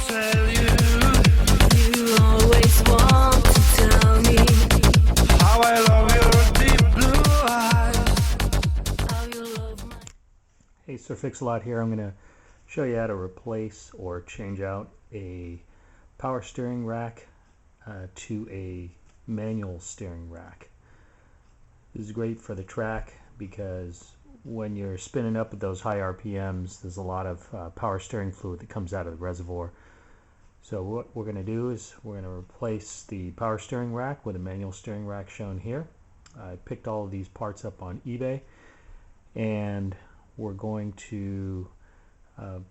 tell you. You always want to tell me how I love your deep blue eyes. How you love my... Hey, Sir Fix-a-Lot here. I'm going to show you how to replace or change out a power steering rack to a manual steering rack. This is great for the track because when you're spinning up at those high RPMs, there's a lot of power steering fluid that comes out of the reservoir. So what we're going to do is we're going to replace the power steering rack with a manual steering rack shown here. I picked all of these parts up on eBay, and we're going to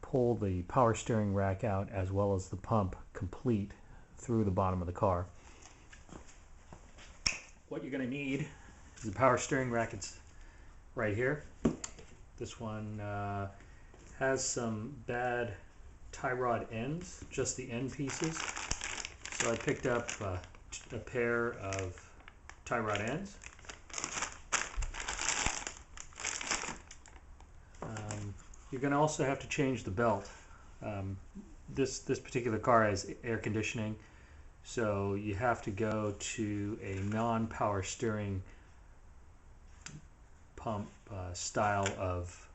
pull the power steering rack out as well as the pump complete through the bottom of the car. What you're going to need is the power steering rack. It's right here. This one has some bad tie rod ends, just the end pieces. So I picked up a pair of tie rod ends. You're going to also have to change the belt. This particular car has air conditioning, so you have to go to a non-power steering pump style of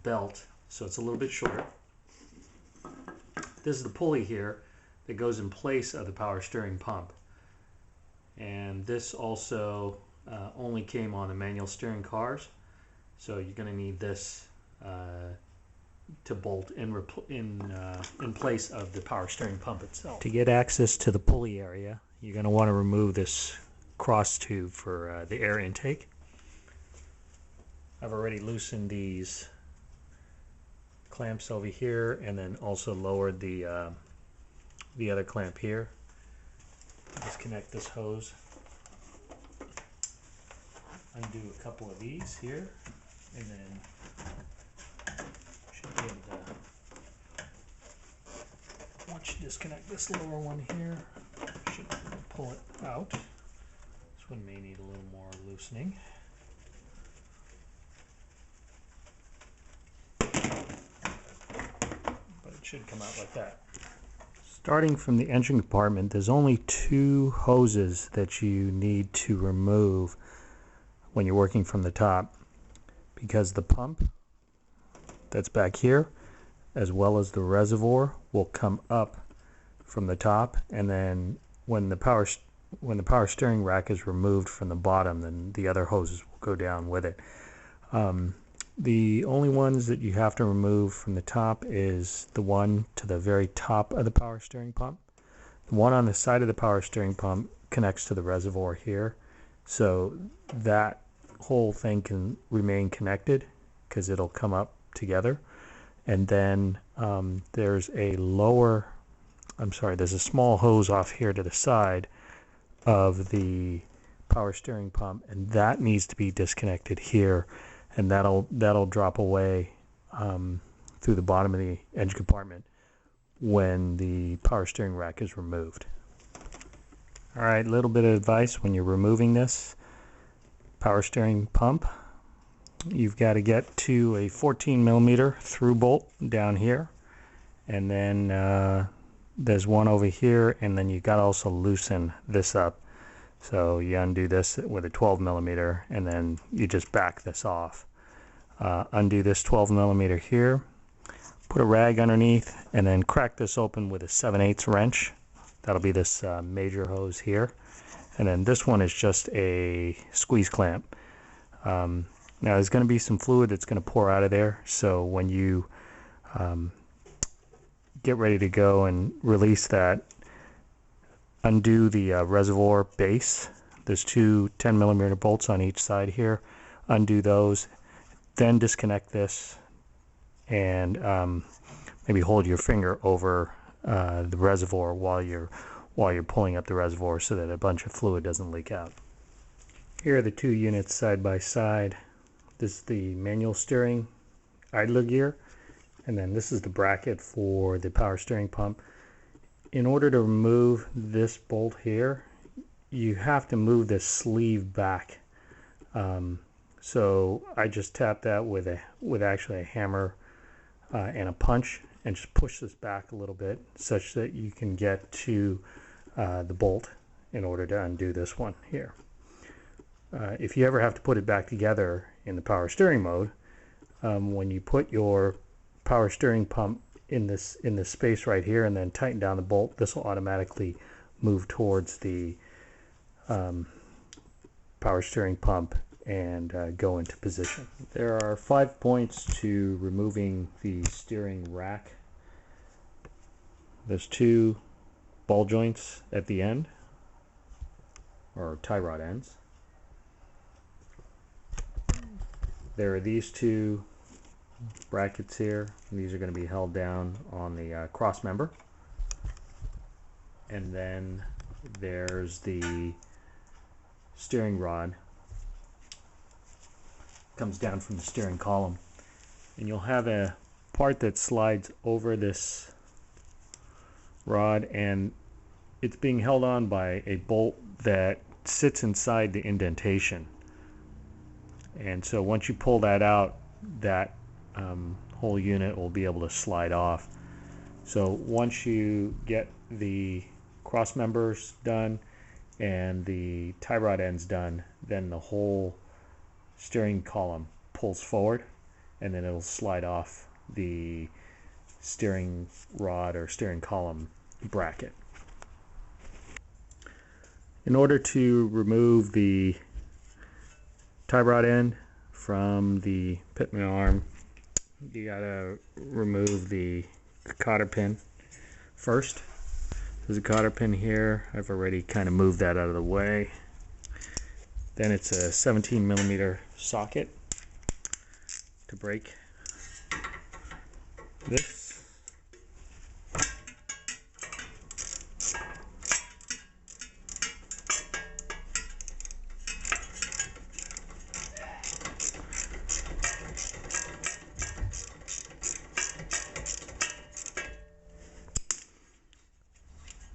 belt, so it's a little bit shorter. This is the pulley here that goes in place of the power steering pump, and this also only came on the manual steering cars. So you're going to need this to bolt in place of the power steering pump itself. To get access to the pulley area, you're going to want to remove this cross tube for the air intake. I've already loosened these clamps over here, and then also lowered the other clamp here. Disconnect this hose. Undo a couple of these here. And then should be able to, once you disconnect this lower one here, should pull it out. This one may need a little more loosening. But it should come out like that. Starting from the engine compartment, there's only two hoses that you need to remove when you're working from the top, because the pump that's back here as well as the reservoir will come up from the top, and then when the power steering rack is removed from the bottom, then the other hoses will go down with it. The only ones that you have to remove from the top is the one to the very top of the power steering pump. The one on the side of the power steering pump connects to the reservoir here, so that whole thing can remain connected because it'll come up together. And then there's a small hose off here to the side of the power steering pump, and that needs to be disconnected here, and that'll drop away through the bottom of the engine compartment when the power steering rack is removed. All right, a little bit of advice when you're removing this power steering pump. You've got to get to a 14mm through bolt down here, and then there's one over here, and then you got to also loosen this up. So you undo this with a 12mm, and then you just back this off. Undo this 12mm here, put a rag underneath, and then crack this open with a 7/8 wrench. That'll be this major hose here. And then this one is just a squeeze clamp. Now there's going to be some fluid that's going to pour out of there, so when you get ready to go and release that, undo the reservoir base. There's two 10mm bolts on each side here. Undo those, then disconnect this, and maybe hold your finger over the reservoir while you're pulling up the reservoir so that a bunch of fluid doesn't leak out. Here are the two units side by side. This is the manual steering idler gear, and then this is the bracket for the power steering pump. In order to remove this bolt here, you have to move this sleeve back. So I just tapped that with actually a hammer and a punch, and just push this back a little bit such that you can get to the bolt in order to undo this one here. If you ever have to put it back together in the power steering mode, when you put your power steering pump in this space right here and then tighten down the bolt, this will automatically move towards the power steering pump and go into position. There are 5 points to removing the steering rack. There's 2 ball joints at the end, or tie rod ends. There are these 2 brackets here. These are going to be held down on the cross member. And then there's the steering rod. Comes down from the steering column. And you'll have a part that slides over this rod, and it's being held on by a bolt that sits inside the indentation. And so once you pull that out, that whole unit will be able to slide off. So once you get the cross members done and the tie rod ends done, then the whole steering column pulls forward, and then it'll slide off the steering rod or steering column bracket. In order to remove the tie rod end from the Pitman arm, you gotta remove the cotter pin first. There's a cotter pin here. I've already kind of moved that out of the way. Then it's a 17mm socket to break this.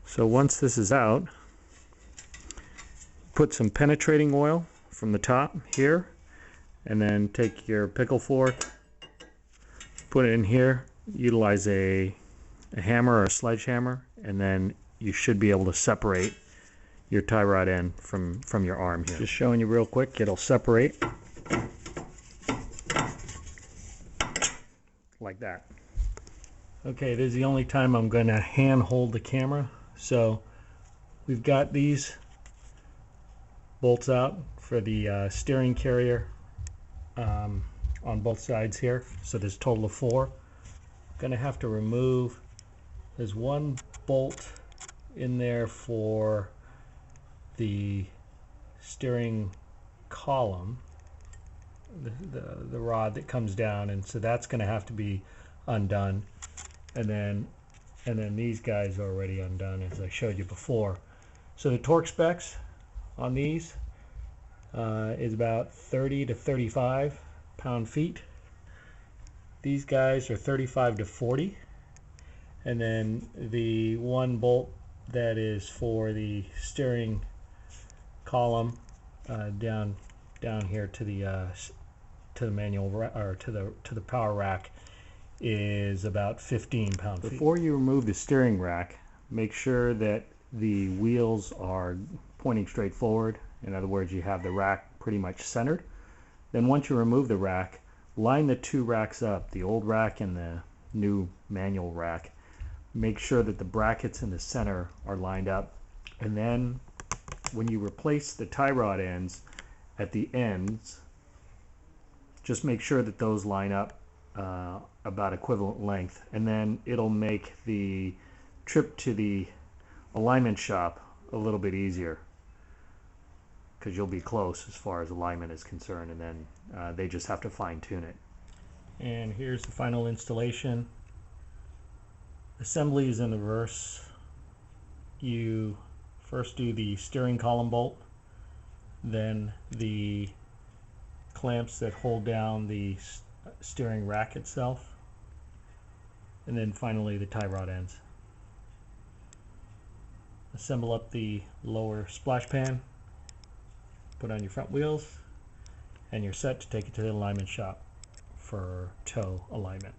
So once this is out, put some penetrating oil from the top here, and then take your pickle fork, put it in here, utilize a hammer or a sledgehammer, and then you should be able to separate your tie rod end from your arm here. Just showing you real quick, it'll separate like that. Okay, this is the only time I'm going to hand hold the camera. So we've got these bolts out for the steering carrier on both sides here. So there's a total of 4. Going to have to remove, there's 1 bolt in there for the steering column, the rod that comes down, and so that's going to have to be undone. And then these guys are already undone, as I showed you before. So the torque specs on these is about 30 to 35 pound-feet. These guys are 35 to 40. And then the 1 bolt that is for the steering column down here to the manual or to the power rack is about 15 pound-feet. Before you remove the steering rack, make sure that the wheels are pointing straight forward. In other words, you have the rack pretty much centered. Then once you remove the rack, line the 2 racks up, the old rack and the new manual rack. Make sure that the brackets in the center are lined up. And then when you replace the tie rod ends at the ends, just make sure that those line up about equivalent length, and then it'll make the trip to the alignment shop a little bit easier, because you'll be close as far as alignment is concerned, and then they just have to fine-tune it. And here's the final installation. Assembly is in the reverse. You first do the steering column bolt, then the clamps that hold down the steering rack itself, and then finally the tie rod ends. Assemble up the lower splash pan, put on your front wheels, and you're set to take it to the alignment shop for toe alignment.